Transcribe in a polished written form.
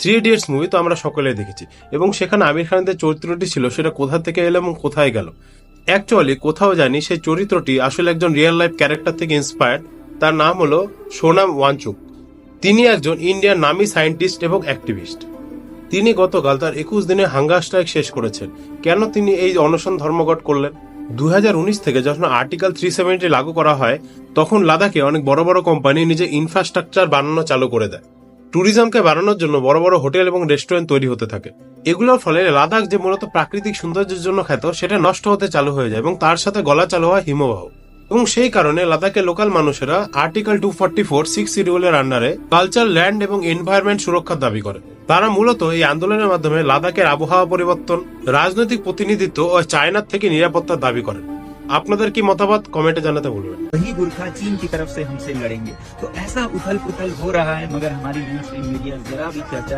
Three idiots movie তো আমরা সকলেই দেখেছি, এবং সেখানে আমির খানের চরিত্রটি ছিল সেটা কোথা থেকে এলো এবং কোথায় গেল। অ্যাকচুয়ালি কোথাও জানি সেই চরিত্রটি আসলে একজন রিয়েল লাইফ ক্যারেক্টার থেকে ইন্সপায়ার্ড। তার নাম হলো সোনাম ওয়াংচুক। তিনি একজন ইন্ডিয়ান নামী সায়েন্টিস্ট এবং অ্যাক্টিভিস্ট। তিনি গতকাল তার 21 দিনের হাঙ্গার স্ট্রাইক শেষ করেছেন। কেন তিনি এই অনশন ধর্মঘট করলেন? 2019 থেকে যখন আর্টিকেল 370 লাগু করা হয়, তখন লাদাখে অনেক বড় বড় কোম্পানি নিজের ইনফ্রাস্ট্রাকচার বানানো চালু করে দেয়। ট্যুরিজমকে বাড়ানোর জন্য বড় বড় হোটেল এবং রেস্টুরেন্ট তৈরি হতে থাকে। এগুলোর ফলে লাদাখ যে মূলত প্রাকৃতিক সৌন্দর্যের জন্য খ্যাত, সেটা নষ্ট হতে চালু হয়ে যায় এবং তার সাথে গলা চালু হয় হিমবাহ। এবং সেই কারণে লাদাখের লোকাল মানুষেরা আর্টিকেল 244 6 শিডিউলের আন্ডারে কালচার, ল্যান্ড এবং এনভায়রনমেন্ট সুরক্ষার দাবি করে। তারা মূলত এই আন্দোলনের মাধ্যমে লাদাখের আবহাওয়া পরিবর্তন, রাজনৈতিক প্রতিনিধিত্ব ও চায়নার থেকে নিরাপত্তার দাবি করেন। আপনাদের কি মতামত কমেন্টে জানাতে বলবেন। वही गुरखा चीन की तरफ से हमसे लड़ेंगे। तो ऐसा उथल पुथल हो रहा है, मगर हमारी मीडिया जरा भी चर्चा